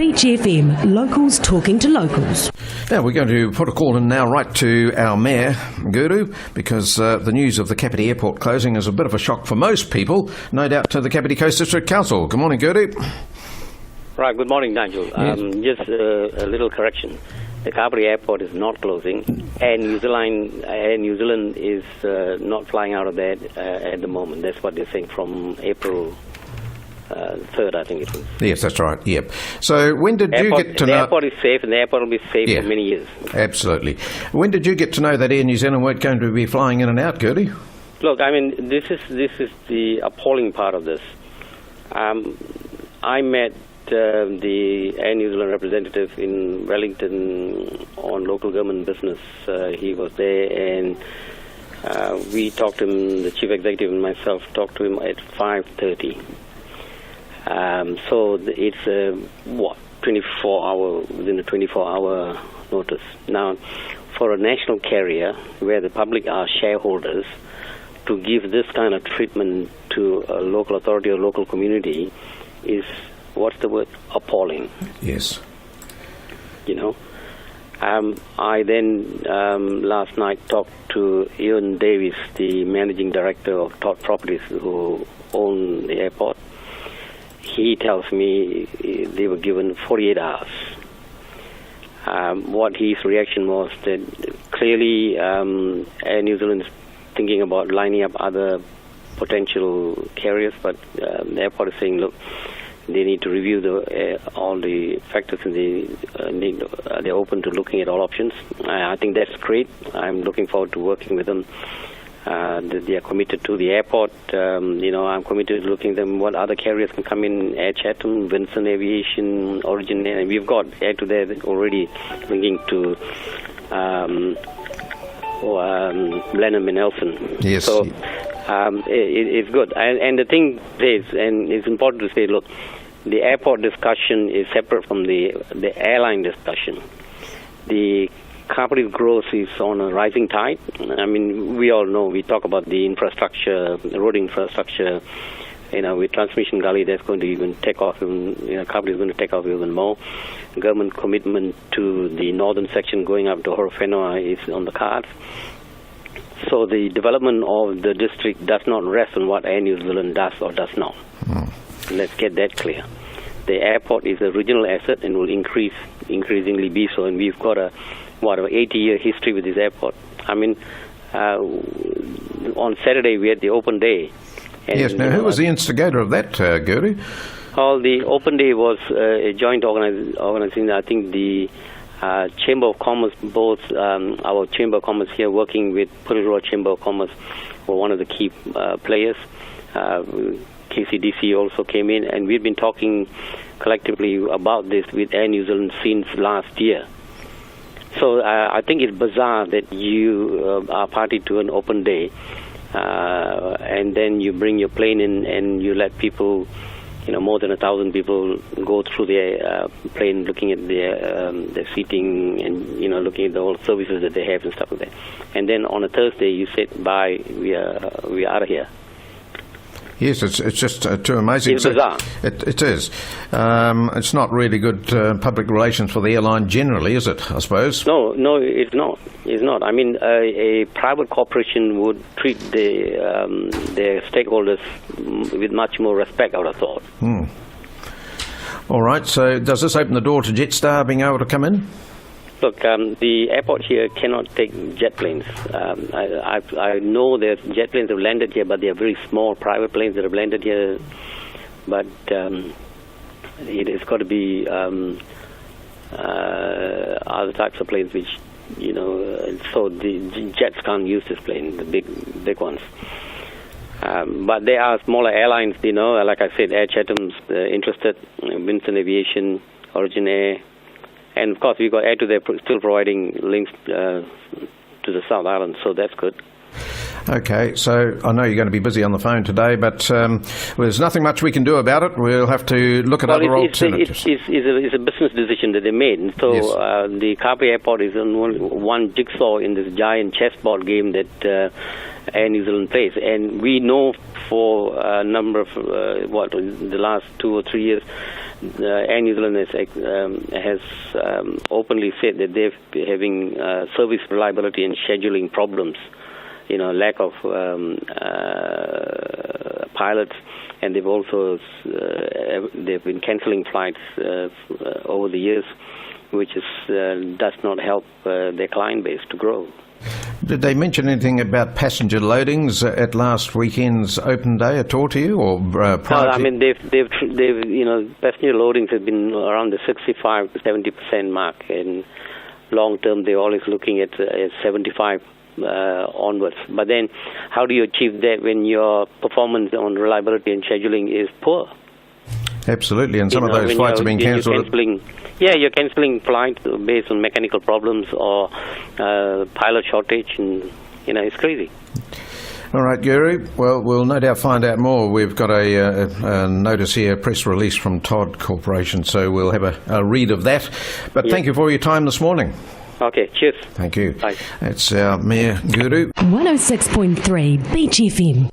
Beach FM, locals talking to locals. Now we're going to put a call in now right to our Mayor, Guru, because the news of the Kapiti Airport closing is a bit of a shock for most people, no doubt to the Kapiti Coast District Council. Good morning, Guru. Right, good morning, Nigel. Yes. Just a little correction. The Kapiti Airport is not closing, and New Zealand is not flying out of there at the moment. That's what they're saying from April 3rd, I think it was. Yes, that's right. Yep. So when did you get to know... The airport is safe, and the airport will be safe for many years. Absolutely. When did you get to know that Air New Zealand weren't going to be flying in and out, Guru? Look, I mean, this is the appalling part of this. I met the Air New Zealand representative in Wellington on local government business. He was there, and we talked to him, the chief executive and myself talked to him at 5:30. So it's within a 24-hour notice. Now, for a national carrier where the public are shareholders, to give this kind of treatment to a local authority or local community is, what's the word, appalling. Yes. You know, I then last night talked to Ian Davis, the managing director of Todd Properties, who own the airport. He tells me they were given 48 hours. What his reaction was that clearly Air New Zealand is thinking about lining up other potential carriers, but the airport is saying, look, they need to review all the factors, and they're open to looking at all options. I think that's great. I'm looking forward to working with them. They are committed to the airport. I'm committed to looking at them, what other carriers can come in, Air Chatham, Vincent Aviation, Origin Air. We've got Air to there already linking to Blenheim and Nelson. Yes. So it's good. And the thing is, and it's important to say, look, the airport discussion is separate from the airline discussion. The Kapiti's growth is on a rising tide. I mean, we all know, we talk about the infrastructure, the road infrastructure, with Transmission Gully, that's going to even take off, Kapiti is going to take off even more. Government commitment to the northern section going up to Horowhenua is on the cards. So the development of the district does not rest on what Air New Zealand does or does not. Let's get that clear. The airport is a regional asset and will increasingly be so, and we've got an 80-year history with this airport. I mean, on Saturday we had the open day. And, yes, now who was the instigator of that, Guru? The open day was a joint organization. I think the Chamber of Commerce, both our Chamber of Commerce here working with Pururoa Chamber of Commerce were one of the key players. KCDC also came in, and we've been talking collectively about this with Air New Zealand since last year. So I think it's bizarre that you are party to an open day, and then you bring your plane in and you let people, more than 1,000 people go through the plane, looking at their seating and looking at the whole services that they have and stuff like that. And then on a Thursday you said, bye, we are out of here. Yes, it's just too amazing. It's bizarre. It is. It's not really good public relations for the airline generally, is it, I suppose? No, it's not. It's not. I mean, a private corporation would treat their stakeholders with much more respect, I would have thought. All right, so does this open the door to Jetstar being able to come in? Look, the airport here cannot take jet planes. I know that jet planes have landed here, but they are very small private planes that have landed here. But it's got to be other types of planes, which so the jets can't use this plane, the big ones. But there are smaller airlines, like I said, Air Chatham's interested, Vincent Aviation, Origin Air. And of course, we've got Air to there still providing links to the South Island, so that's good. Okay, so I know you're going to be busy on the phone today, but there's nothing much we can do about it. We'll have to look at other alternatives. It's a business decision that they made. So Yes. The Kapiti Airport is one jigsaw in this giant chessboard game that Air New Zealand plays. And we know for a number of, the last 2 or 3 years, Air New Zealand has openly said that they're having service reliability and scheduling problems. Lack of pilots, and they've also they've been cancelling flights over the years, which does not help their client base to grow. Did they mention anything about passenger loadings at last weekend's open day at all to you, or prior to? No, I mean they've passenger loadings have been around the 65 to 70% mark, and long term they're always looking at 75 onwards. But then, how do you achieve that when your performance on reliability and scheduling is poor? Absolutely, and some of those flights have been cancelled. You're cancelling flights based on mechanical problems or pilot shortage, and it's crazy. All right, Guru. Well, we'll no doubt find out more. We've got a notice here, a press release from Todd Corporation, so we'll have a read of that. But Thank you for your time this morning. Okay, cheers. Thank you. Bye. That's our Mayor Guru. 106.3 Beach FM.